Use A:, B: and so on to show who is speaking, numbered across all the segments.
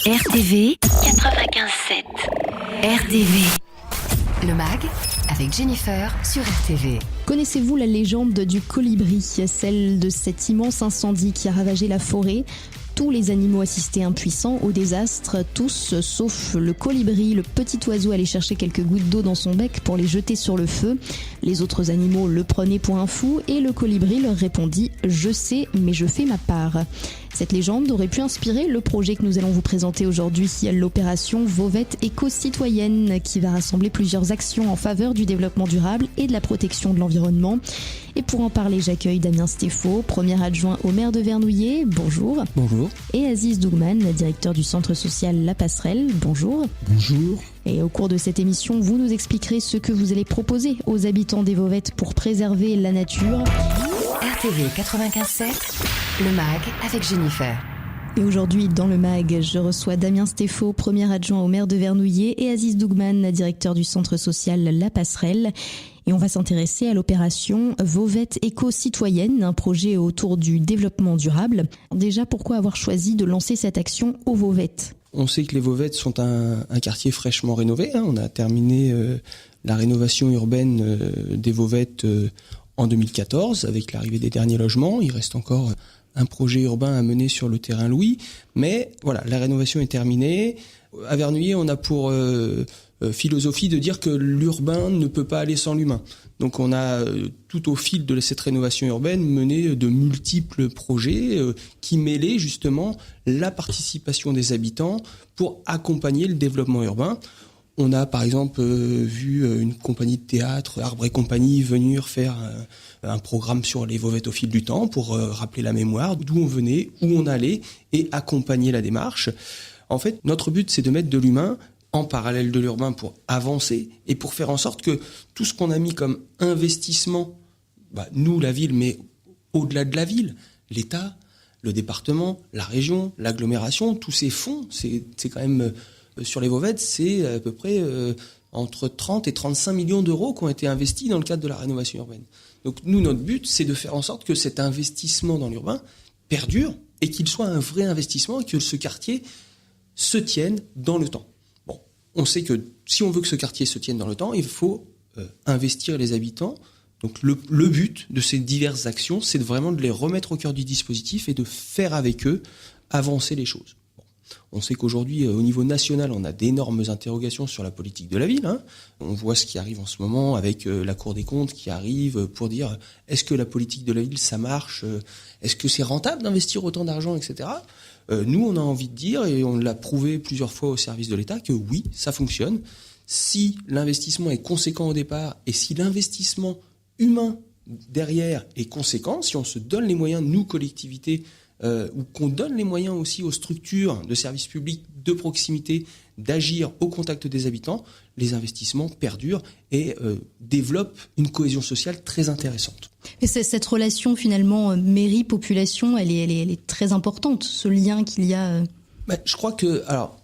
A: RTV 95.7. RTV. Le MAG avec Jennifer sur RTV.
B: Connaissez-vous la légende du colibri, celle de cet immense incendie qui a ravagé la forêt ? Tous les animaux assistaient impuissants au désastre, tous sauf le colibri, le petit oiseau allait chercher quelques gouttes d'eau dans son bec pour les jeter sur le feu. Les autres animaux le prenaient pour un fou et le colibri leur répondit « Je sais, mais je fais ma part ». Cette légende aurait pu inspirer le projet que nous allons vous présenter aujourd'hui, l'opération Vauvette éco-citoyenne, qui va rassembler plusieurs actions en faveur du développement durable et de la protection de l'environnement. Et pour en parler, j'accueille Damien Stéphot, premier adjoint au maire de Vernouillet. Bonjour.
C: Bonjour.
B: Et Aziz Dougman, directeur du centre social La Passerelle. Bonjour.
C: Bonjour.
B: Et au cours de cette émission, vous nous expliquerez ce que vous allez proposer aux habitants des Vauvettes pour préserver la nature.
A: RTV 95.7, le MAG avec Jennifer.
B: Et aujourd'hui, dans le MAG, je reçois Damien Stéphot, premier adjoint au maire de Vernouillet, et Aziz Dougman, directeur du centre social La Passerelle. Et on va s'intéresser à l'opération Vauvette éco-citoyenne, un projet autour du développement durable. Déjà, pourquoi avoir choisi de lancer cette action aux Vauvettes ?
C: On sait que les Vauvettes sont un quartier fraîchement rénové. On a terminé la rénovation urbaine des Vauvettes en 2014 avec l'arrivée des derniers logements. Il reste encore un projet urbain à mener sur le terrain Louis. Mais voilà, la rénovation est terminée. À Vernouillet, on a pour philosophie de dire que l'urbain ne peut pas aller sans l'humain. Donc on a tout au fil de cette rénovation urbaine mené de multiples projets qui mêlaient justement la participation des habitants pour accompagner le développement urbain. On a par exemple vu une compagnie de théâtre, Arbre et Compagnie, venir faire un programme sur les Vauvettes au fil du temps pour rappeler la mémoire, d'où on venait, où on allait et accompagner la démarche. En fait, notre but, c'est de mettre de l'humain en parallèle de l'urbain pour avancer et pour faire en sorte que tout ce qu'on a mis comme investissement, nous, la ville, mais au-delà de la ville, l'État, le département, la région, l'agglomération, tous ces fonds, c'est quand même, sur les Vauvettes, c'est à peu près entre 30 et 35 millions d'euros qui ont été investis dans le cadre de la rénovation urbaine. Donc nous, notre but, c'est de faire en sorte que cet investissement dans l'urbain perdure et qu'il soit un vrai investissement et que ce quartier se tienne dans le temps. On sait que si on veut que ce quartier se tienne dans le temps, il faut investir les habitants. Donc le but de ces diverses actions, c'est vraiment de les remettre au cœur du dispositif et de faire avec eux avancer les choses. On sait qu'aujourd'hui, au niveau national, on a d'énormes interrogations sur la politique de la ville. On voit ce qui arrive en ce moment avec la Cour des comptes qui arrive pour dire est-ce que la politique de la ville, ça marche ? Est-ce que c'est rentable d'investir autant d'argent, etc. Nous, on a envie de dire, et on l'a prouvé plusieurs fois au service de l'État, que oui, ça fonctionne. Si l'investissement est conséquent au départ et si l'investissement humain derrière est conséquent, si on se donne les moyens, nous, collectivités, ou qu'on donne les moyens aussi aux structures de services publics de proximité d'agir au contact des habitants, les investissements perdurent et développent une cohésion sociale très intéressante.
B: Et cette relation finalement mairie-population, elle est très importante, ce lien qu'il y a.
C: Je crois que, alors,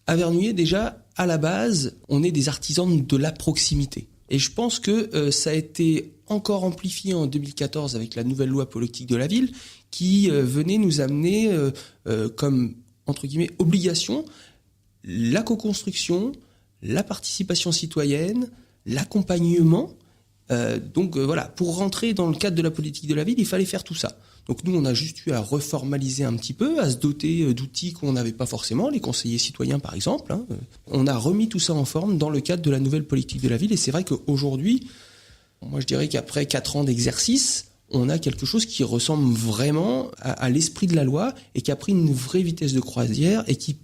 C: à Vernouillet déjà, à la base, on est des artisans de la proximité. Et je pense que ça a été encore amplifié en 2014 avec la nouvelle loi politique de la ville qui venait nous amener comme, entre guillemets, obligation la co-construction, la participation citoyenne, l'accompagnement. Voilà, pour rentrer dans le cadre de la politique de la ville, il fallait faire tout ça. Donc nous, on a juste eu à reformaliser un petit peu, à se doter d'outils qu'on n'avait pas forcément, les conseillers citoyens par exemple. On a remis tout ça en forme dans le cadre de la nouvelle politique de la ville. Et c'est vrai qu'aujourd'hui, moi je dirais qu'après 4 ans d'exercice, on a quelque chose qui ressemble vraiment à l'esprit de la loi et qui a pris une vraie vitesse de croisière et qui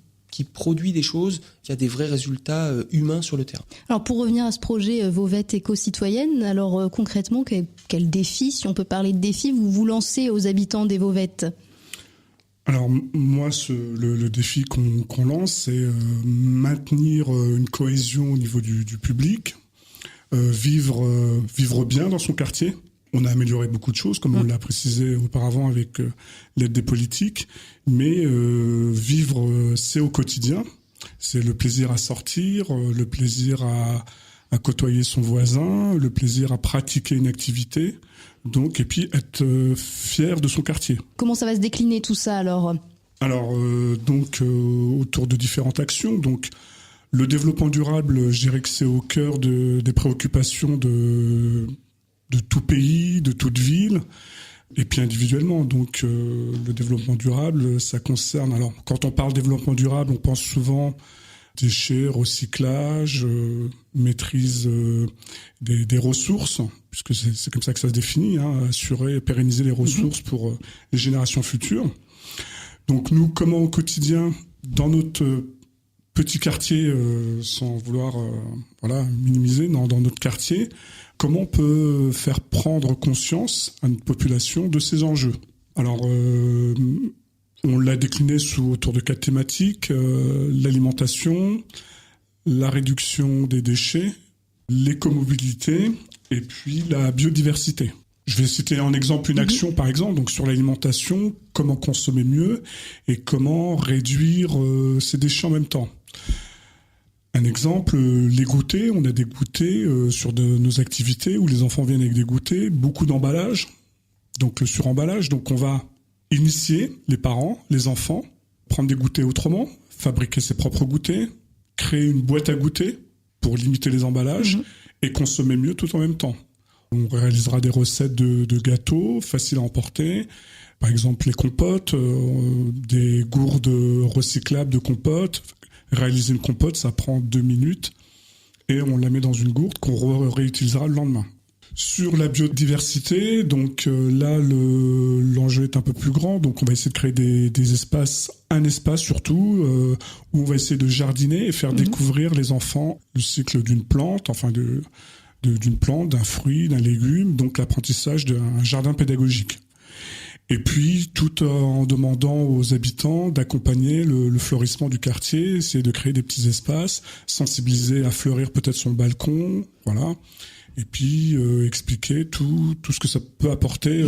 C: produit des choses, qui a des vrais résultats humains sur le terrain.
B: Alors pour revenir à ce projet Vauvette éco-citoyenne, alors concrètement, quel défi, si on peut parler de défi, vous lancez aux habitants des Vauvettes ?
D: Alors moi, le défi qu'on lance, c'est maintenir une cohésion au niveau du public, vivre bien dans son quartier. On a amélioré beaucoup de choses, comme on l'a précisé auparavant avec l'aide des politiques, mais vivre, c'est au quotidien. C'est le plaisir à sortir, le plaisir à côtoyer son voisin, le plaisir à pratiquer une activité, donc, et puis être fier de son quartier.
B: Comment ça va se décliner tout ça alors ?
D: Alors, autour de différentes actions. Donc, le développement durable, je dirais que c'est au cœur des préoccupations de tout pays, de toute ville, et puis individuellement. Donc, le développement durable, ça concerne... Alors, quand on parle développement durable, on pense souvent déchets, recyclage, maîtrise des ressources, puisque c'est comme ça que ça se définit, assurer et pérenniser les ressources pour les générations futures. Donc nous, comment au quotidien, dans notre petit quartier, sans vouloir minimiser, dans notre quartier, comment on peut faire prendre conscience à notre population de ces enjeux? Alors, on l'a décliné autour de 4 thématiques, l'alimentation, la réduction des déchets, l'écomobilité et puis la biodiversité. Je vais citer en exemple une action, par exemple, donc sur l'alimentation, comment consommer mieux et comment réduire ces déchets en même temps. Un exemple, les goûters, on a des goûters sur nos activités où les enfants viennent avec des goûters, beaucoup d'emballage, donc le suremballage, donc on va initier les parents, les enfants, prendre des goûters autrement, fabriquer ses propres goûters, créer une boîte à goûter pour limiter les emballages et consommer mieux tout en même temps. On réalisera des recettes de gâteaux faciles à emporter, par exemple les compotes, des gourdes recyclables de compotes. Réaliser une compote, ça prend 2 minutes et on la met dans une gourde qu'on réutilisera le lendemain. Sur la biodiversité, donc là l'enjeu est un peu plus grand, donc on va essayer de créer des espaces, un espace surtout où on va essayer de jardiner et faire découvrir les enfants le cycle d'une plante, enfin d'une plante, d'un fruit, d'un légume, donc l'apprentissage d'un jardin pédagogique. Et puis, tout en demandant aux habitants d'accompagner le fleurissement du quartier, essayer de créer des petits espaces, sensibiliser à fleurir peut-être son balcon, voilà. Et puis, expliquer tout ce que ça peut apporter,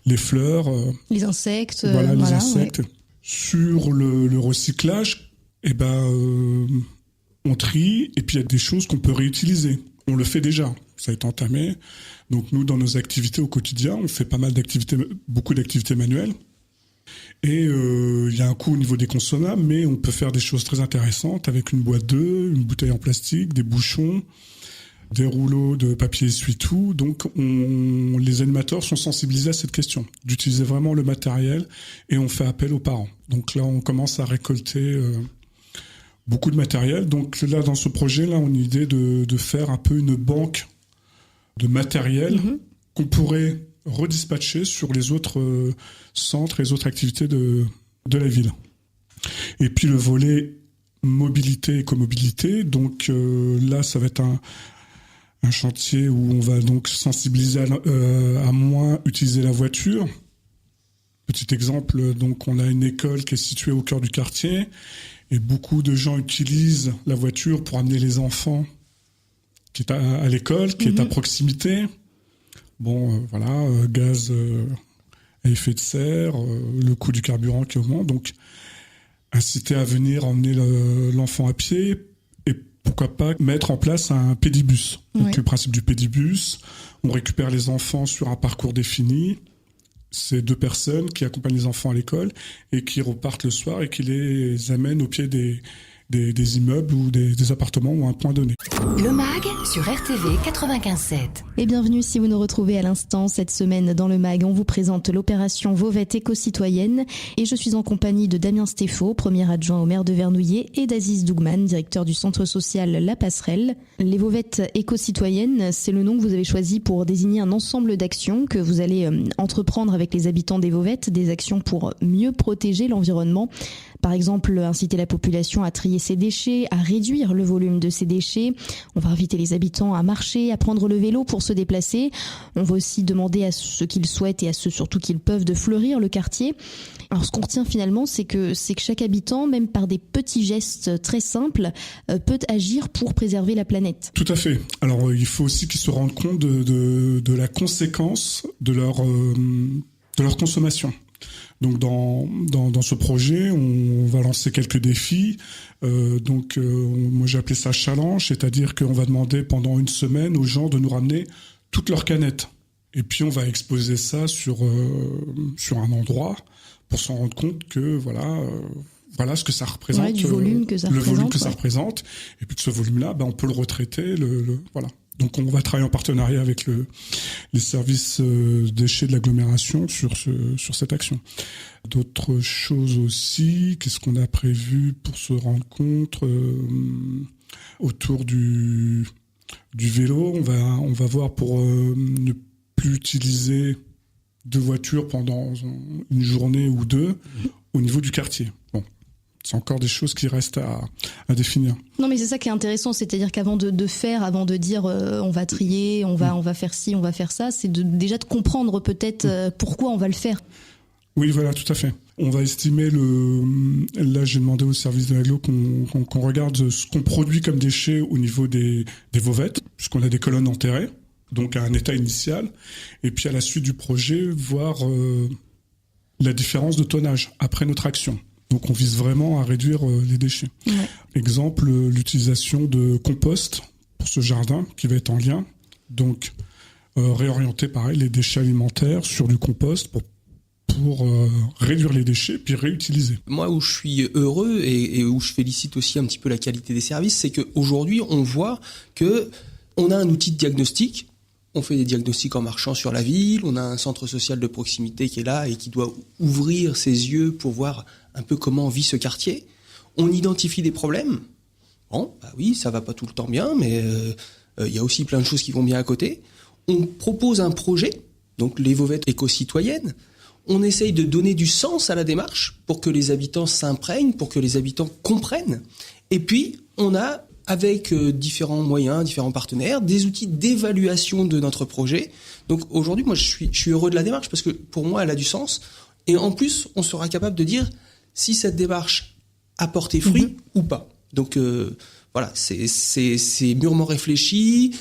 D: les fleurs.
B: Les insectes.
D: Les insectes. Ouais. Sur le recyclage, on trie, et puis il y a des choses qu'on peut réutiliser. On le fait déjà, ça a été entamé. Donc nous, dans nos activités au quotidien, on fait beaucoup d'activités manuelles. Et il y a un coût au niveau des consommables, mais on peut faire des choses très intéressantes avec une boîte d'œufs, une bouteille en plastique, des bouchons, des rouleaux de papier essuie-tout. Donc les animateurs sont sensibilisés à cette question, d'utiliser vraiment le matériel, et on fait appel aux parents. Donc là, on commence à récolter beaucoup de matériel. Donc là, dans ce projet-là, on a l'idée de faire un peu une banque de matériel qu'on pourrait redispatcher sur les autres centres et les autres activités de la ville. Et puis le volet mobilité, écomobilité, donc là, ça va être un chantier où on va donc sensibiliser à moins utiliser la voiture. Petit exemple, donc on a une école qui est située au cœur du quartier et beaucoup de gens utilisent la voiture pour amener les enfants qui est à l'école, qui est à proximité. Bon, gaz à effet de serre, le coût du carburant qui augmente. Donc, inciter à venir emmener l'enfant à pied et pourquoi pas mettre en place un pédibus. Donc, le principe du pédibus, on récupère les enfants sur un parcours défini. C'est 2 personnes qui accompagnent les enfants à l'école et qui repartent le soir et qui les amènent au pied des immeubles ou des appartements ou à un point donné.
A: Le MAG sur RTV 95.7.
B: Et bienvenue si vous nous retrouvez à l'instant. Cette semaine dans le MAG, on vous présente l'opération Vauvette éco-citoyenne et je suis en compagnie de Damien Stéphot, premier adjoint au maire de Vernouillet, et d'Aziz Dougman, directeur du centre social La Passerelle. Les Vauvettes éco-citoyennes, c'est le nom que vous avez choisi pour désigner un ensemble d'actions que vous allez entreprendre avec les habitants des Vauvettes, des actions pour mieux protéger l'environnement. Par exemple, inciter la population à trier ses déchets, à réduire le volume de ses déchets. On va inviter les habitants à marcher, à prendre le vélo pour se déplacer. On va aussi demander à ceux qu'ils souhaitent et à ceux surtout qu'ils peuvent de fleurir le quartier. Alors ce qu'on retient finalement, c'est que chaque habitant, même par des petits gestes très simples, peut agir pour préserver la planète.
D: Tout à fait. Alors il faut aussi qu'ils se rendent compte de la conséquence de leur consommation. Donc dans ce projet, on va lancer quelques défis. Moi j'ai appelé ça challenge, c'est-à-dire qu'on va demander pendant une semaine aux gens de nous ramener toutes leurs canettes. Et puis on va exposer ça sur un endroit pour s'en rendre compte que voilà ce que ça représente,
B: du volume que ça
D: le
B: représente,
D: volume que ça représente, et puis que ce volume-là, on peut le retraiter, voilà. Donc on va travailler en partenariat avec les services déchets de l'agglomération sur cette action. D'autres choses aussi, qu'est-ce qu'on a prévu pour se rendre compte autour du vélo, on va voir pour ne plus utiliser de voitures pendant une journée ou deux au niveau du quartier. Bon, c'est encore des choses qui restent à définir.
B: Non, mais c'est ça qui est intéressant, c'est-à-dire qu'avant de dire on va trier, on va faire ci, on va faire ça, c'est déjà de comprendre peut-être pourquoi on va le faire.
D: Oui, voilà, tout à fait. On va estimer là, j'ai demandé au service de l'agglo qu'on regarde ce qu'on produit comme déchets au niveau des vauvettes, puisqu'on a des colonnes enterrées, donc à un état initial, et puis à la suite du projet, voir la différence de tonnage après notre action. Donc on vise vraiment à réduire les déchets. Ouais. Exemple, l'utilisation de compost pour ce jardin qui va être en lien. Donc réorienter pareil les déchets alimentaires sur du compost pour réduire les déchets puis réutiliser.
C: Moi où je suis heureux et où je félicite aussi un petit peu la qualité des services, c'est qu'aujourd'hui on voit que on a un outil de diagnostic. On fait des diagnostics en marchant sur la ville, on a un centre social de proximité qui est là et qui doit ouvrir ses yeux pour voir un peu comment vit ce quartier. On identifie des problèmes. Bon, oui, ça va pas tout le temps bien, mais y a aussi plein de choses qui vont bien à côté. On propose un projet, donc les Vauvettes éco-citoyennes. On essaye de donner du sens à la démarche pour que les habitants s'imprègnent, pour que les habitants comprennent. Et puis, on a avec différents moyens, différents partenaires, des outils d'évaluation de notre projet. Donc aujourd'hui, moi, je suis heureux de la démarche parce que pour moi, elle a du sens. Et en plus, on sera capable de dire si cette démarche a porté fruit ou pas. Donc voilà, c'est mûrement réfléchi,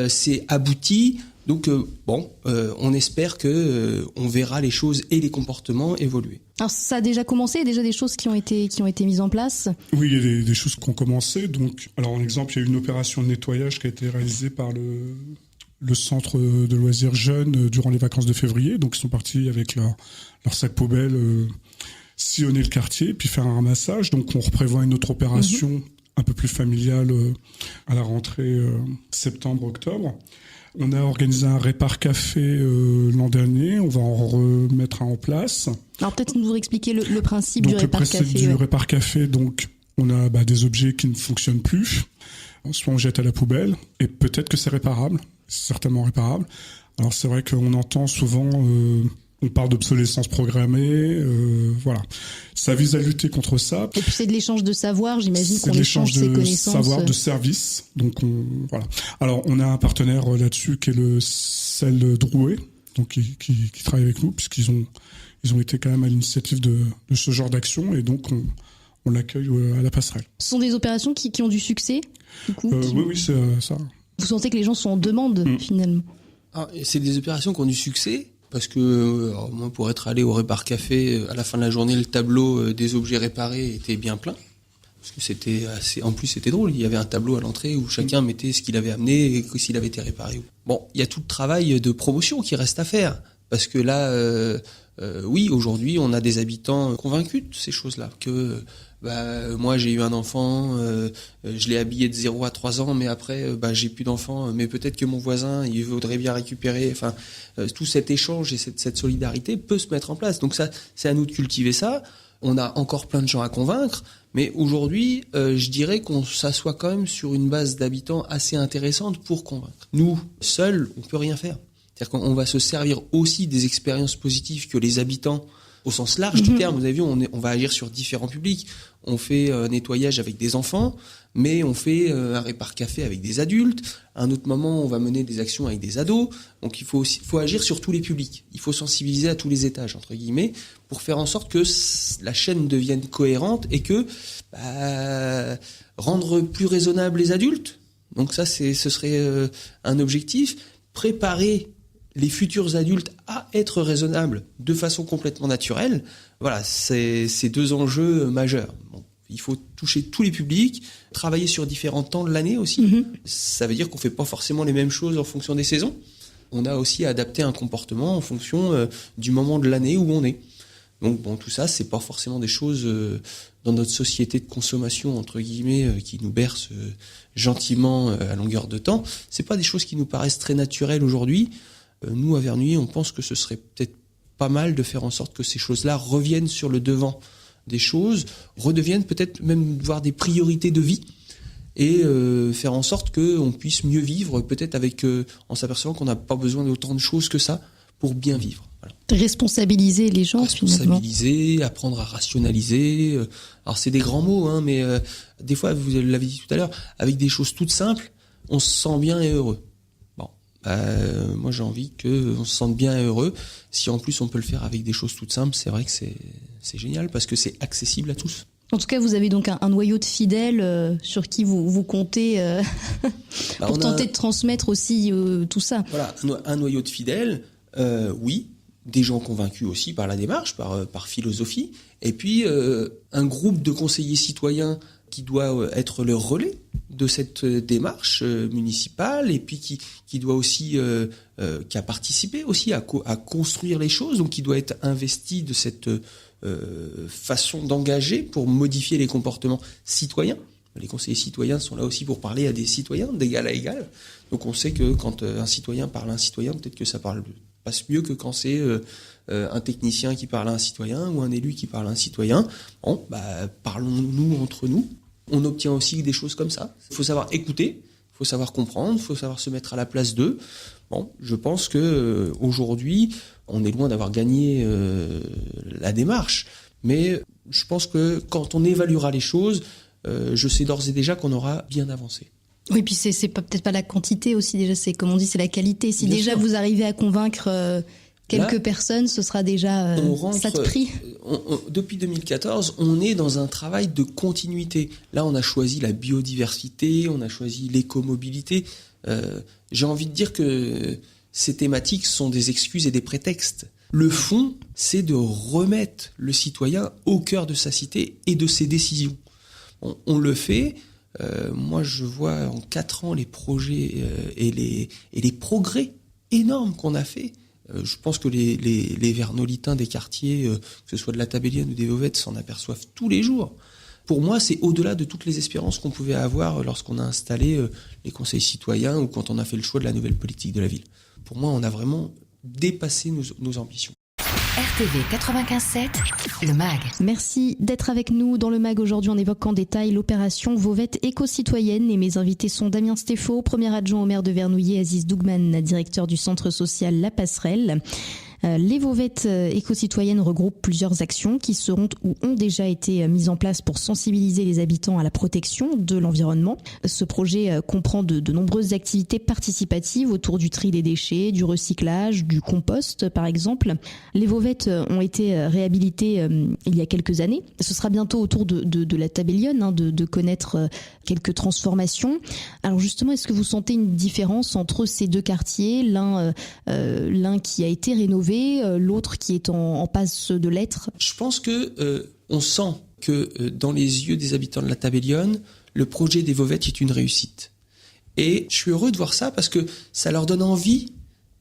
C: c'est abouti. Donc on espère que on verra les choses et les comportements évoluer.
B: Alors ça a déjà commencé, il y a déjà des choses qui ont été mises en place.
D: Oui, il y a des choses qui ont commencé. Donc, alors en exemple, il y a eu une opération de nettoyage qui a été réalisée par le centre de loisirs jeunes durant les vacances de février. Donc ils sont partis avec leur sac poubelle sillonner le quartier puis faire un ramassage. Donc on reprévoit une autre opération un peu plus familiale à la rentrée septembre-octobre. On a organisé un répar café l'an dernier, on va en remettre un en place.
B: Alors peut-être nous expliquer le principe du répar café.
D: Le principe du répar café, donc on a des objets qui ne fonctionnent plus, soit on jette à la poubelle, et peut-être que c'est réparable, c'est certainement réparable. Alors c'est vrai qu'on entend souvent, on parle d'obsolescence programmée, voilà. Ça vise à lutter contre ça.
B: Et puis c'est de l'échange de savoir, j'imagine qu'on échange ses connaissances.
D: C'est de savoir, de service. Donc voilà. Alors on a un partenaire là-dessus qui est le CEL Drouet, donc qui travaille avec nous puisqu'ils ont été quand même à l'initiative de ce genre d'action et donc on l'accueille à la passerelle.
B: Ce sont des opérations qui ont du succès, du coup.
D: Oui, c'est ça.
B: Vous sentez que les gens sont en demande finalement.
C: C'est des opérations qui ont du succès. Parce que moi, pour être allé au répar café, à la fin de la journée, le tableau des objets réparés était bien plein. Parce que c'était en plus, c'était drôle. Il y avait un tableau à l'entrée où chacun mettait ce qu'il avait amené et s'il avait été réparé. Bon, il y a tout le travail de promotion qui reste à faire. Parce que là, oui, aujourd'hui, on a des habitants convaincus de ces choses-là. Que moi, j'ai eu un enfant, je l'ai habillé de 0 à 3 ans, mais après, j'ai plus d'enfant. Mais peut-être que mon voisin, il voudrait bien récupérer. Enfin, tout cet échange et cette solidarité peut se mettre en place. Donc ça, c'est à nous de cultiver ça. On a encore plein de gens à convaincre, mais aujourd'hui, je dirais qu'on s'assoit quand même sur une base d'habitants assez intéressante pour convaincre. Nous, seuls, on peut rien faire. C'est-à-dire qu'on va se servir aussi des expériences positives que les habitants, au sens large du terme, vous avez vu, on va agir sur différents publics. On fait un nettoyage avec des enfants, mais on fait un répar café avec des adultes. À un autre moment, on va mener des actions avec des ados. Donc il faut agir sur tous les publics. Il faut sensibiliser à tous les étages, entre guillemets, pour faire en sorte que la chaîne devienne cohérente et que rendre plus raisonnables les adultes. Donc ça, ce serait un objectif. Préparer les futurs adultes à être raisonnables de façon complètement naturelle. Voilà, c'est deux enjeux majeurs. Bon, il faut toucher tous les publics, travailler sur différents temps de l'année aussi. Ça veut dire qu'on fait pas forcément les mêmes choses en fonction des saisons. On a aussi à adapter un comportement en fonction du moment de l'année où on est. Donc bon, tout ça, c'est pas forcément des choses dans notre société de consommation entre guillemets qui nous berce gentiment à longueur de temps. C'est pas des choses qui nous paraissent très naturelles aujourd'hui. Nous à Vernouillet, on pense que ce serait peut-être pas mal de faire en sorte que ces choses-là reviennent sur le devant des choses, redeviennent peut-être même voire des priorités de vie, et faire en sorte qu'on puisse mieux vivre, peut-être avec en s'apercevant qu'on n'a pas besoin d'autant de choses que ça pour bien vivre. Voilà.
B: Responsabiliser les gens,
C: responsabiliser, apprendre à rationaliser. Alors c'est des grands mots, hein, mais des fois, vous l'avez dit tout à l'heure, avec des choses toutes simples, on se sent bien et heureux. Bon, moi j'ai envie qu'on se sente bien et heureux. Si en plus on peut le faire avec des choses toutes simples, c'est vrai que c'est génial parce que c'est accessible à tous.
B: En tout cas, vous avez donc un noyau de fidèles sur qui vous comptez pour tenter de transmettre aussi tout ça.
C: Voilà, un noyau de fidèles, oui, des gens convaincus aussi par la démarche, par philosophie, et puis un groupe de conseillers citoyens qui doit être le relais de cette démarche municipale, et puis qui doit aussi qui a participé aussi à construire les choses, donc qui doit être investi de cette façon d'engager pour modifier les comportements citoyens. Les conseillers citoyens sont là aussi pour parler à des citoyens d'égal à égal. Donc on sait que quand un citoyen parle à un citoyen, peut-être que ça passe mieux que quand c'est un technicien qui parle à un citoyen ou un élu qui parle à un citoyen. Bon, parlons-nous entre nous. On obtient aussi des choses comme ça. Il faut savoir écouter, il faut savoir comprendre, il faut savoir se mettre à la place d'eux. Bon, je pense que aujourd'hui, on est loin d'avoir gagné la démarche, mais je pense que quand on évaluera les choses, je sais d'ores et déjà qu'on aura bien avancé.
B: Oui, puis c'est peut-être pas la quantité aussi déjà, c'est comme on dit, c'est la qualité. Si bien déjà sûr. Vous arrivez à convaincre quelques personnes, ce sera déjà ça de prix.
C: Depuis 2014, on est dans un travail de continuité. Là, on a choisi la biodiversité, on a choisi l'écomobilité. J'ai envie de dire que ces thématiques sont des excuses et des prétextes. Le fond, c'est de remettre le citoyen au cœur de sa cité et de ses décisions. On le fait. Moi, je vois en 4 ans les projets et les progrès énormes qu'on a fait. Je pense que les vernolitains des quartiers, que ce soit de la Tabellienne ou des Vauvettes, s'en aperçoivent tous les jours. Pour moi, c'est au-delà de toutes les espérances qu'on pouvait avoir lorsqu'on a installé les conseils citoyens ou quand on a fait le choix de la nouvelle politique de la ville. Pour moi, on a vraiment dépassé nos ambitions.
A: RTV 95.7, le MAG.
B: Merci d'être avec nous dans le MAG. Aujourd'hui, on évoque en détail l'opération Vauvette éco-citoyenne. Et mes invités sont Damien Stéphaux, premier adjoint au maire de Vernouillet, Aziz Dougman, directeur du centre social La Passerelle. Les Vauvettes éco-citoyennes regroupent plusieurs actions qui seront ou ont déjà été mises en place pour sensibiliser les habitants à la protection de l'environnement. Ce projet comprend de nombreuses activités participatives autour du tri des déchets, du recyclage, du compost par exemple. Les Vauvettes ont été réhabilitées il y a quelques années. Ce sera bientôt au tour de la Tabellienne de connaître quelques transformations. Alors justement, est-ce que vous sentez une différence entre ces deux quartiers, l'un qui a été rénové, l'autre qui est en passe de l'être?
C: Je pense que on sent que dans les yeux des habitants de la Tabellienne, le projet des Vauvettes est une réussite. Et je suis heureux de voir ça parce que ça leur donne envie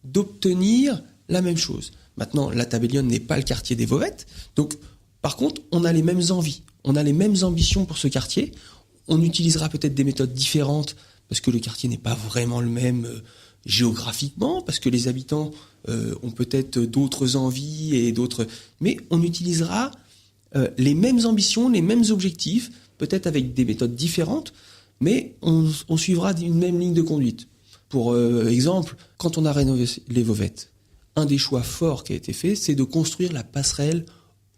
C: d'obtenir la même chose. Maintenant, la Tabellienne n'est pas le quartier des Vauvettes, donc par contre, on a les mêmes envies, on a les mêmes ambitions pour ce quartier. On utilisera peut-être des méthodes différentes parce que le quartier n'est pas vraiment le même géographiquement, parce que les habitants ont peut-être d'autres envies et d'autres... Mais on utilisera les mêmes ambitions, les mêmes objectifs, peut-être avec des méthodes différentes, mais on suivra une même ligne de conduite. Pour exemple, quand on a rénové les Vauvettes, un des choix forts qui a été fait, c'est de construire la passerelle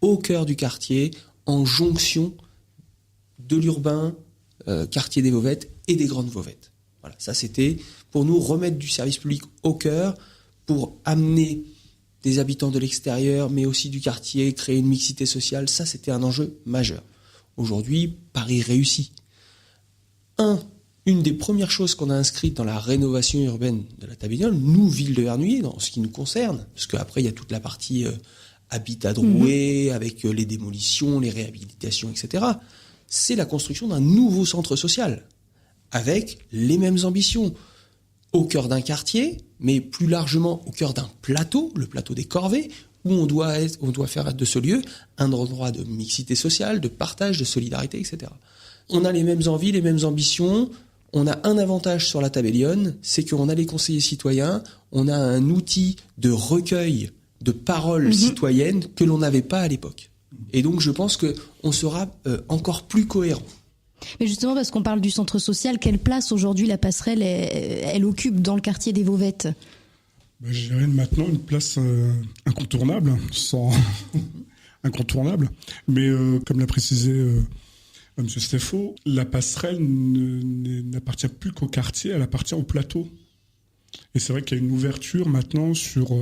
C: au cœur du quartier, en jonction de l'urbain quartier des Vauvettes et des Grandes Vauvettes. Voilà, ça c'était pour nous remettre du service public au cœur, pour amener des habitants de l'extérieur, mais aussi du quartier, créer une mixité sociale. Ça, c'était un enjeu majeur. Aujourd'hui, Paris réussit. Une des premières choses qu'on a inscrites dans la rénovation urbaine de la Tabellienne, nous, ville de Vernouillet, dans ce qui nous concerne, parce qu'après, il y a toute la partie habitat Drouet, avec les démolitions, les réhabilitations, etc., c'est la construction d'un nouveau centre social, avec les mêmes ambitions, au cœur d'un quartier, mais plus largement au cœur d'un plateau, le plateau des Corvées, où on doit faire de ce lieu un endroit de mixité sociale, de partage, de solidarité, etc. On a les mêmes envies, les mêmes ambitions. On a un avantage sur la Tabellion, c'est qu'on a les conseillers citoyens, on a un outil de recueil de paroles citoyennes que l'on n'avait pas à l'époque. Et donc je pense qu'on sera encore plus cohérent. Mais
B: justement, parce qu'on parle du centre social, quelle place aujourd'hui la passerelle elle occupe dans le quartier des Vauvettes ?
D: Je dirais maintenant une place incontournable, incontournable. Mais comme l'a précisé M. Stéphot, la passerelle n'appartient plus qu'au quartier, elle appartient au plateau. Et c'est vrai qu'il y a une ouverture maintenant sur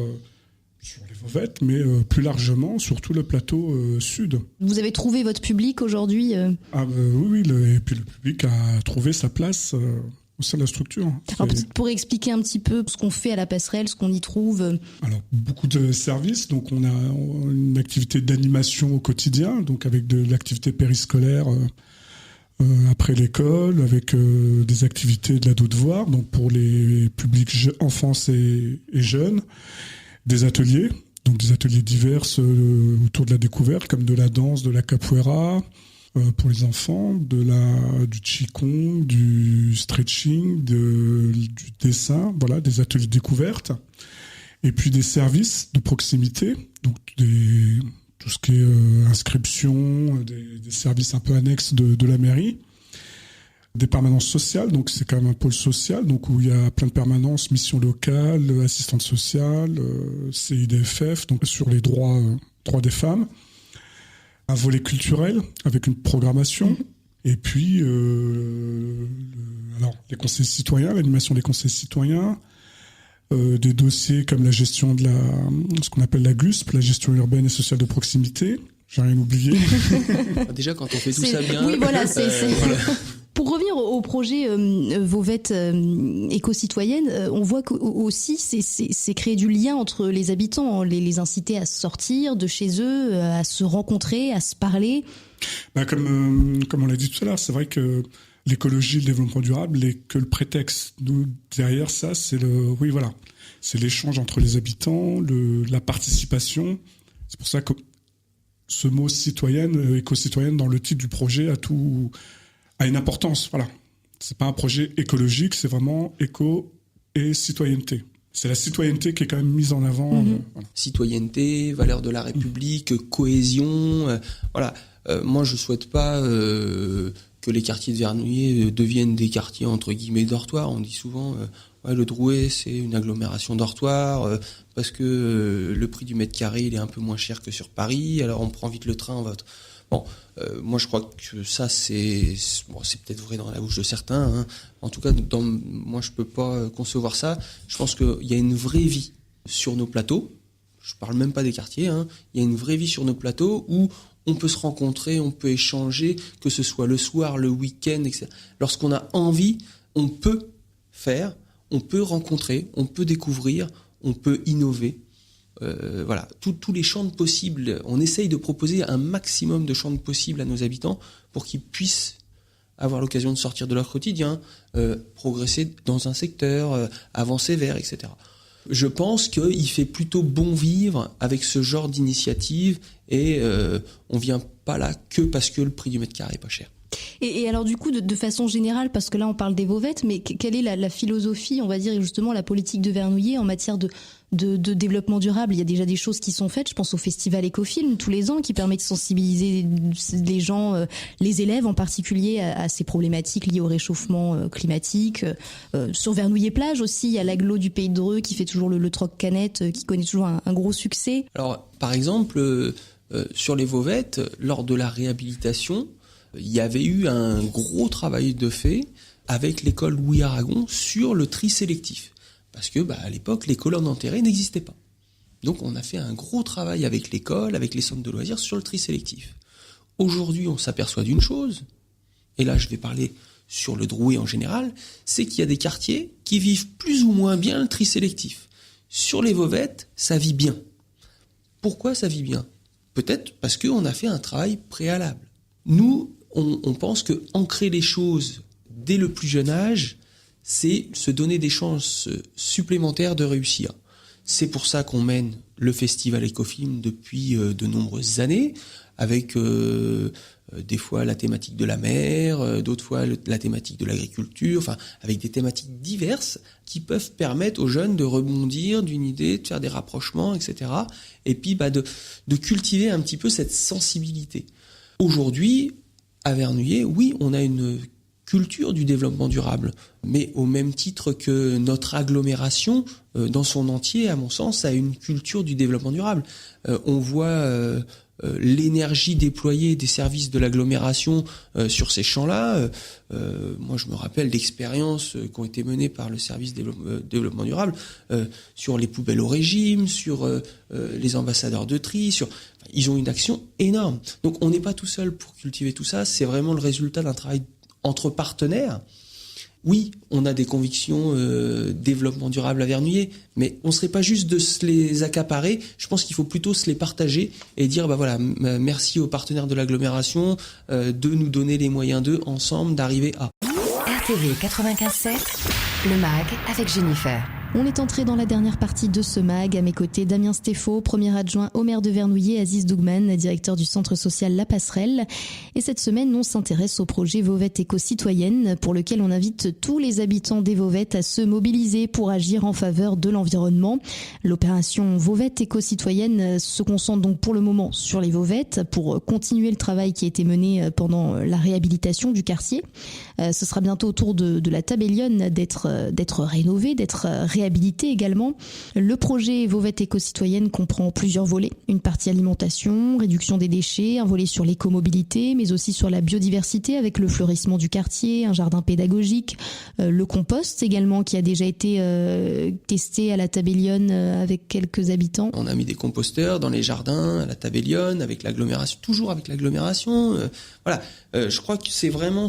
D: les Vauvettes, mais plus largement sur tout le plateau sud.
B: Vous avez trouvé votre public aujourd'hui
D: Oui, et puis le public a trouvé sa place au sein de la structure.
B: Alors peut-être pour expliquer un petit peu ce qu'on fait à la passerelle, ce qu'on y trouve.
D: Alors beaucoup de services, donc on a une activité d'animation au quotidien, donc avec de l'activité périscolaire après l'école, avec des activités de l'ado devoir, donc pour les publics enfance et jeunes. Des ateliers, donc des ateliers divers autour de la découverte, comme de la danse, de la capoeira pour les enfants, du qigong, du stretching, du dessin, voilà, des ateliers de découverte. Et puis des services de proximité, donc tout ce qui est inscription, des services un peu annexes de la mairie. Des permanences sociales, donc c'est quand même un pôle social, donc où il y a plein de permanences, missions locales, assistantes sociales, CIDFF, donc sur les droits des femmes. Un volet culturel avec une programmation, et puis les conseils citoyens, l'animation des conseils citoyens, des dossiers comme la gestion de ce qu'on appelle la GUSP, la gestion urbaine et sociale de proximité. J'ai rien oublié.
C: Déjà, quand on fait tout ça bien...
B: Oui, voilà, voilà. Pour revenir au projet Vauvettes éco-citoyenne, on voit qu'aussi c'est créer du lien entre les habitants, les inciter à sortir de chez eux, à se rencontrer, à se parler.
D: Comme on l'a dit tout à l'heure, c'est vrai que l'écologie, le développement durable n'est que le prétexte. Nous, derrière ça, c'est l'échange entre les habitants, la participation. C'est pour ça que ce mot citoyenne, éco-citoyenne dans le titre du projet a une importance. Voilà. C'est pas un projet écologique, c'est vraiment éco et citoyenneté. C'est la citoyenneté qui est quand même mise en avant.
C: Voilà. Citoyenneté, valeurs de la République, cohésion. Voilà. Moi, je souhaite pas que les quartiers de Vernouillet deviennent des quartiers entre guillemets dortoirs. On dit souvent, le Drouet, c'est une agglomération dortoir parce que le prix du mètre carré, il est un peu moins cher que sur Paris. Alors, on prend vite le train, on va. Bon, moi je crois que ça c'est peut-être vrai dans la bouche de certains. Hein. En tout cas, moi je peux pas concevoir ça. Je pense qu'il y a une vraie vie sur nos plateaux. Je parle même pas des quartiers. Hein. Il y a une vraie vie sur nos plateaux où on peut se rencontrer, on peut échanger, que ce soit le soir, le week-end, etc. Lorsqu'on a envie, on peut faire, on peut rencontrer, on peut découvrir, on peut innover. Voilà, tous les champs de possibles. On essaye de proposer un maximum de champs de possibles à nos habitants pour qu'ils puissent avoir l'occasion de sortir de leur quotidien, progresser dans un secteur, avancer vers, etc. Je pense qu'il fait plutôt bon vivre avec ce genre d'initiative et on vient pas là que parce que le prix du mètre carré est pas cher.
B: Et alors du coup, de façon générale, parce que là on parle des Vauvettes, mais quelle est la philosophie, on va dire, et justement la politique de Vernouillet en matière de développement durable? Il y a déjà des choses qui sont faites, je pense au festival Écofilm tous les ans qui permet de sensibiliser les gens, les élèves en particulier à ces problématiques liées au réchauffement climatique. Sur Vernouillet-Plage aussi, il y a l'agglo du Pays de Dreux qui fait toujours le troc-canette, qui connaît toujours un gros succès.
C: Alors par exemple, sur les Vauvettes, lors de la réhabilitation, il y avait eu un gros travail de fait avec l'école Louis Aragon sur le tri sélectif. Parce que à l'époque, les colonnes enterrées n'existaient pas. Donc on a fait un gros travail avec l'école, avec les centres de loisirs sur le tri sélectif. Aujourd'hui, on s'aperçoit d'une chose, et là je vais parler sur le Drouet en général, c'est qu'il y a des quartiers qui vivent plus ou moins bien le tri sélectif. Sur les Vauvettes, ça vit bien. Pourquoi ça vit bien ? Peut-être parce qu'on a fait un travail préalable. Nous, on pense que ancrer les choses dès le plus jeune âge, c'est se donner des chances supplémentaires de réussir. C'est pour ça qu'on mène le festival Ecofilm depuis de nombreuses années, avec des fois la thématique de la mer, d'autres fois la thématique de l'agriculture, enfin avec des thématiques diverses qui peuvent permettre aux jeunes de rebondir d'une idée, de faire des rapprochements, etc. Et puis de cultiver un petit peu cette sensibilité. Aujourd'hui, à Vernouillet, oui, on a une culture du développement durable, mais au même titre que notre agglomération, dans son entier, à mon sens, a une culture du développement durable. On voit l'énergie déployée des services de l'agglomération sur ces champs-là. Moi, je me rappelle d'expériences qui ont été menées par le service développement durable sur les poubelles au régime, sur les ambassadeurs de tri, ils ont une action énorme. Donc, on n'est pas tout seul pour cultiver tout ça. C'est vraiment le résultat d'un travail entre partenaires. Oui, on a des convictions développement durable à Vernouillet, mais on ne serait pas juste de se les accaparer. Je pense qu'il faut plutôt se les partager et dire merci aux partenaires de l'agglomération de nous donner les moyens d'eux ensemble d'arriver à.
A: RTV 95.7, le MAG avec Jennifer.
B: On est entré dans la dernière partie de ce MAG. À mes côtés, Damien Stéphaux, premier adjoint au maire de Vernouillet, Aziz Dougman, directeur du centre social La Passerelle. Et cette semaine, on s'intéresse au projet Vauvette éco-citoyenne, pour lequel on invite tous les habitants des Vauvettes à se mobiliser pour agir en faveur de l'environnement. L'opération Vauvette éco-citoyenne se concentre donc pour le moment sur les Vauvettes, pour continuer le travail qui a été mené pendant la réhabilitation du quartier. Ce sera bientôt au tour de la Tabellione d'être rénové, d'être réhabilité également. Le projet Vauvette éco-citoyenne comprend plusieurs volets. Une partie alimentation, réduction des déchets, un volet sur l'écomobilité, mais aussi sur la biodiversité avec le fleurissement du quartier, un jardin pédagogique, le compost également qui a déjà été testé à la Tabellione avec quelques habitants.
C: On a mis des composteurs dans les jardins, à la Tabellione, avec l'agglomération, toujours avec l'agglomération. Je crois que c'est vraiment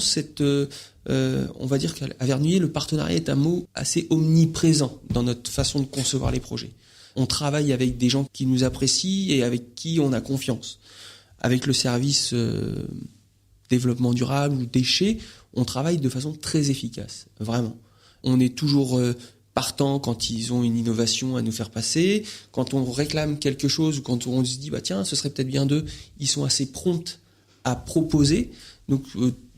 C: on va dire qu'à Vernouillet, le partenariat est un mot assez omniprésent dans notre façon de concevoir les projets. On travaille avec des gens qui nous apprécient et avec qui on a confiance. Avec le service développement durable ou déchets, on travaille de façon très efficace, vraiment. On est toujours partant quand ils ont une innovation à nous faire passer. Quand on réclame quelque chose ou quand on se dit tiens, ce serait peut-être bien d'eux, ils sont assez prompts à proposer. Donc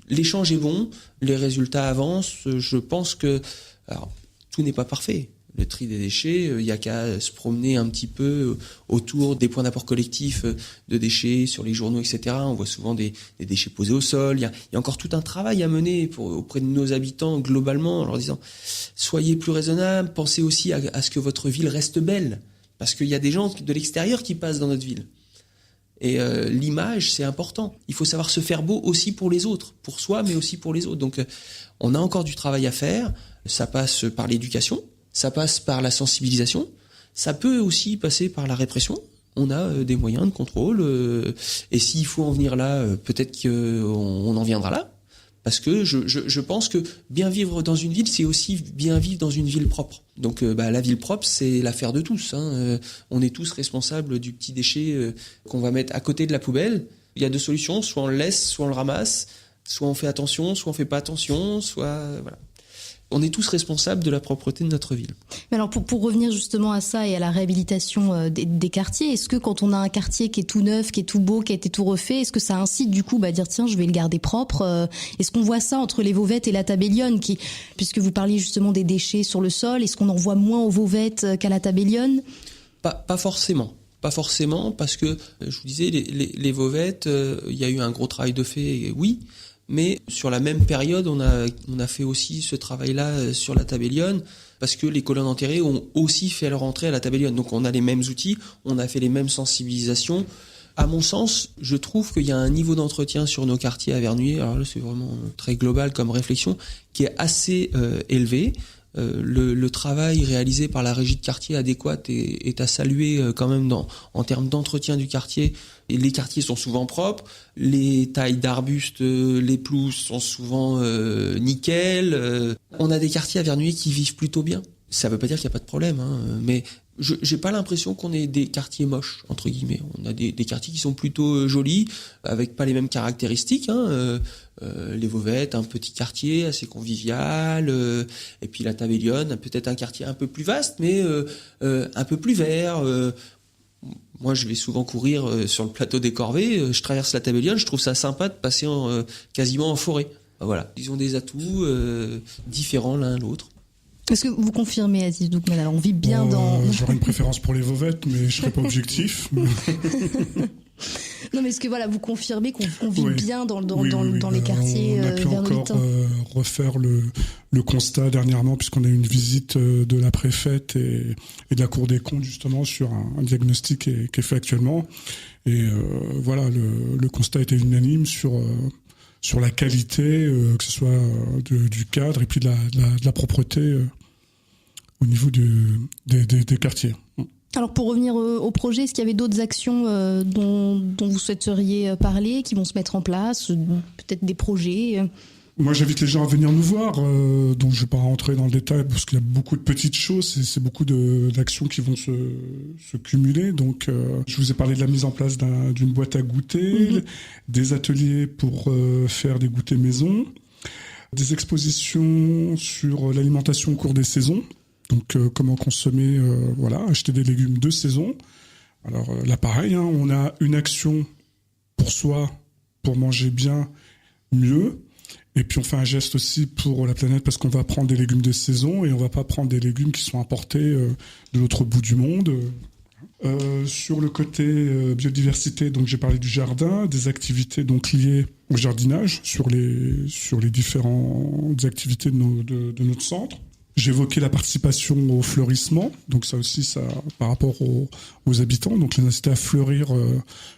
C: l'échange est bon, les résultats avancent. Je pense que tout n'est pas parfait. Le tri des déchets, il y a qu'à se promener un petit peu autour des points d'apport collectifs de déchets sur les journaux, etc. On voit souvent des déchets posés au sol. Il y a encore tout un travail à mener auprès de nos habitants globalement, en leur disant soyez plus raisonnables, pensez aussi à ce que votre ville reste belle, parce qu'il y a des gens de l'extérieur qui passent dans notre ville. Et l'image, c'est important. Il faut savoir se faire beau aussi pour les autres, pour soi, mais aussi pour les autres. Donc, on a encore du travail à faire. Ça passe par l'éducation, ça passe par la sensibilisation, ça peut aussi passer par la répression. On a des moyens de contrôle, et s'il faut en venir là, peut-être qu'on en viendra là. Parce que je pense que bien vivre dans une ville, c'est aussi bien vivre dans une ville propre. Donc la ville propre, c'est l'affaire de tous. On est tous responsables du petit déchet qu'on va mettre à côté de la poubelle. Il y a deux solutions, soit on le laisse, soit on le ramasse, soit on fait attention, soit on fait pas attention, voilà. On est tous responsables de la propreté de notre ville.
B: Mais alors pour revenir justement à ça et à la réhabilitation des quartiers, est-ce que quand on a un quartier qui est tout neuf, qui est tout beau, qui a été tout refait, est-ce que ça incite du coup dire tiens, je vais le garder propre? Est-ce qu'on voit ça entre les Vauvettes et la Tabellione, puisque vous parliez justement des déchets sur le sol, est-ce qu'on en voit moins aux Vauvettes qu'à la Tabellione? Pas
C: forcément. Pas forcément, parce que je vous disais, les Vauvettes, il y a eu un gros travail de fait, oui. Mais sur la même période, on a fait aussi ce travail-là sur la Tabellione, parce que les colonnes enterrées ont aussi fait leur entrée à la Tabellione. Donc on a les mêmes outils, on a fait les mêmes sensibilisations. À mon sens, je trouve qu'il y a un niveau d'entretien sur nos quartiers à Vernouillet, alors là c'est vraiment très global comme réflexion, qui est assez élevé. Le travail réalisé par la régie de quartier adéquate est à saluer quand même en termes d'entretien du quartier. Et les quartiers sont souvent propres, les tailles d'arbustes, les pelouses sont souvent nickel. On a des quartiers à Vernouillet qui vivent plutôt bien. Ça veut pas dire qu'il n'y a pas de problème, mais J'ai pas l'impression qu'on ait des quartiers moches, entre guillemets. On a des quartiers qui sont plutôt jolis, avec pas les mêmes caractéristiques. Les Vauvettes, un petit quartier assez convivial, et puis la Tabellione, peut-être un quartier un peu plus vaste, mais un peu plus vert. Moi, je vais souvent courir sur le plateau des Corvées. Je traverse la Tabellione, je trouve ça sympa de passer quasiment en forêt. Voilà, ils ont des atouts différents l'un l'autre.
B: Est-ce que vous confirmez, Aziz Doukman? Alors, on vit bien
D: J'aurais une préférence pour les Vauvettes, mais je serais pas objectif.
B: Non, mais est-ce que vous confirmez qu'on vit bien dans
D: oui.
B: les quartiers
D: on a pu
B: vers le
D: encore
B: Littan
D: refaire le constat dernièrement, puisqu'on a eu une visite de la préfète et de la Cour des comptes, justement, sur un diagnostic qui est fait actuellement. Et le constat était unanime sur la qualité, que ce soit du cadre et puis de la propreté au niveau des quartiers.
B: Alors pour revenir au projet, est-ce qu'il y avait d'autres actions dont vous souhaiteriez parler, qui vont se mettre en place, peut-être des projets
D: Moi, j'invite les gens à venir nous voir, donc je ne vais pas rentrer dans le détail parce qu'il y a beaucoup de petites choses, c'est beaucoup d'actions qui vont se cumuler. Donc, je vous ai parlé de la mise en place d'une boîte à goûter, des ateliers pour faire des goûters maison, des expositions sur l'alimentation au cours des saisons. Donc, comment consommer, acheter des légumes de saison. Alors là, pareil, on a une action pour soi, pour manger bien, mieux. Et puis on fait un geste aussi pour la planète parce qu'on va prendre des légumes de saison et on va pas prendre des légumes qui sont importés de l'autre bout du monde. Sur le côté biodiversité, donc j'ai parlé du jardin, des activités donc liées au jardinage sur les différentes activités de notre centre. J'ai évoqué la participation au fleurissement, donc ça aussi, par rapport aux habitants, donc les inciter à fleurir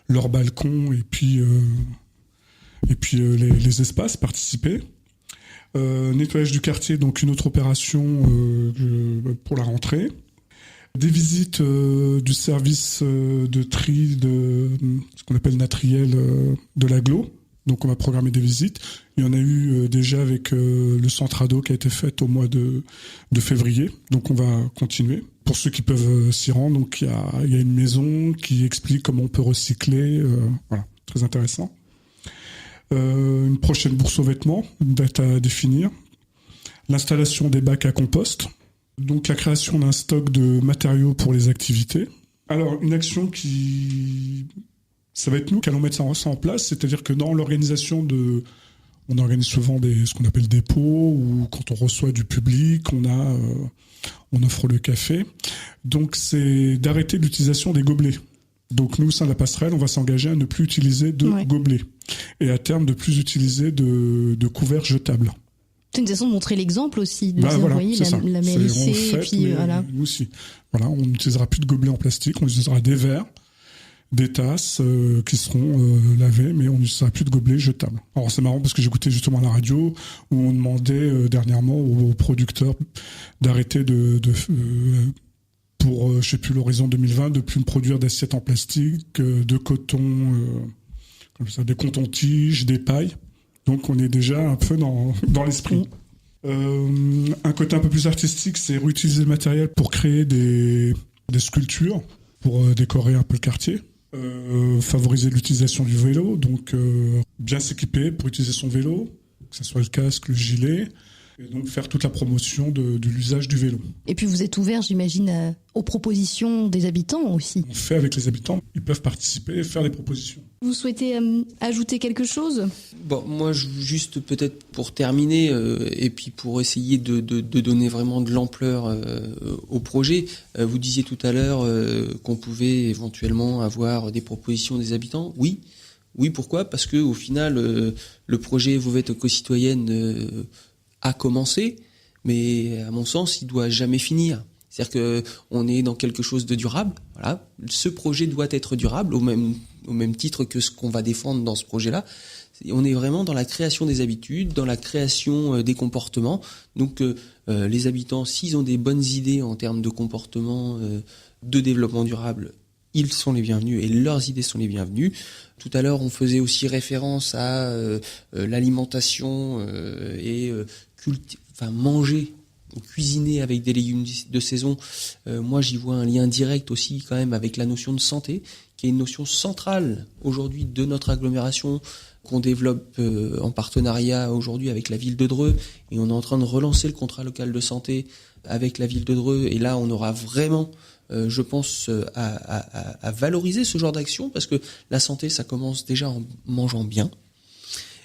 D: leurs balcons et puis les espaces, participer. Nettoyage du quartier, donc une autre opération pour la rentrée. Des visites du service de tri de ce qu'on appelle Natriel de l'agglo. Donc on va programmer des visites. Il y en a eu déjà avec le centre ado qui a été fait au mois de février. Donc on va continuer. Pour ceux qui peuvent s'y rendre, donc il y a une maison qui explique comment on peut recycler. Très intéressant. Une prochaine bourse aux vêtements, une date à définir. L'installation des bacs à compost. Donc la création d'un stock de matériaux pour les activités. Alors une action ça va être nous qui allons mettre ça en place, c'est-à-dire que dans l'organisation on organise souvent ce qu'on appelle des pots, ou quand on reçoit du public, on offre le café. Donc c'est d'arrêter l'utilisation des gobelets. Donc nous, au sein de la passerelle, on va s'engager à ne plus utiliser de gobelets. Et à terme, de plus utiliser de couverts jetables.
B: C'est une façon de montrer l'exemple aussi, de dire, vous voyez, la MLC, et puis voilà.
D: Nous aussi. Voilà, on n'utilisera plus de gobelets en plastique, on utilisera des verres, des tasses qui seront lavées, mais on n'utilisera plus de gobelets jetables. Alors c'est marrant parce que j'écoutais justement à la radio où on demandait dernièrement aux producteurs d'arrêter pour, je sais plus, l'horizon 2020, de plus produire d'assiettes en plastique, de coton, comme ça, des cotons-tiges, des pailles. Donc on est déjà un peu dans l'esprit. Un côté un peu plus artistique, c'est réutiliser le matériel pour créer des sculptures, pour décorer un peu le quartier. Favoriser l'utilisation du vélo, donc bien s'équiper pour utiliser son vélo, que ce soit le casque, le gilet, et donc faire toute la promotion de l'usage du vélo.
B: Et puis vous êtes ouvert, j'imagine, aux propositions des habitants aussi.
D: On fait avec les habitants, ils peuvent participer et faire des propositions.
B: Vous souhaitez ajouter quelque chose ?
C: Bon, moi, juste peut-être pour terminer, et puis pour essayer de donner vraiment de l'ampleur au projet, vous disiez tout à l'heure qu'on pouvait éventuellement avoir des propositions des habitants. Oui, pourquoi ? Parce que au final, le projet Vauvettes éco-citoyenne a commencé, mais à mon sens, il doit jamais finir. C'est-à-dire que on est dans quelque chose de durable. Voilà, ce projet doit être durable au même titre que ce qu'on va défendre dans ce projet-là. On est vraiment dans la création des habitudes, dans la création des comportements. Donc les habitants, s'ils ont des bonnes idées en termes de comportement, de développement durable, ils sont les bienvenus et leurs idées sont les bienvenues. Tout à l'heure, on faisait aussi référence à l'alimentation et manger cuisiner avec des légumes de saison, moi j'y vois un lien direct aussi quand même avec la notion de santé, qui est une notion centrale aujourd'hui de notre agglomération, qu'on développe en partenariat aujourd'hui avec la ville de Dreux, et on est en train de relancer le contrat local de santé avec la ville de Dreux, et là on aura vraiment, je pense, à valoriser ce genre d'action, parce que la santé ça commence déjà en mangeant bien.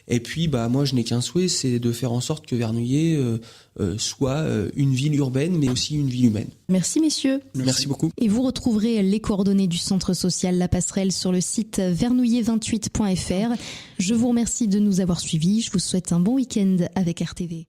C: Et puis, moi, je n'ai qu'un souhait, c'est de faire en sorte que Vernouillet soit une ville urbaine, mais aussi une ville humaine.
B: Merci messieurs.
C: Merci beaucoup.
B: Et vous retrouverez les coordonnées du centre social La Passerelle sur le site vernouillet28.fr. Je vous remercie de nous avoir suivis. Je vous souhaite un bon week-end avec RTV.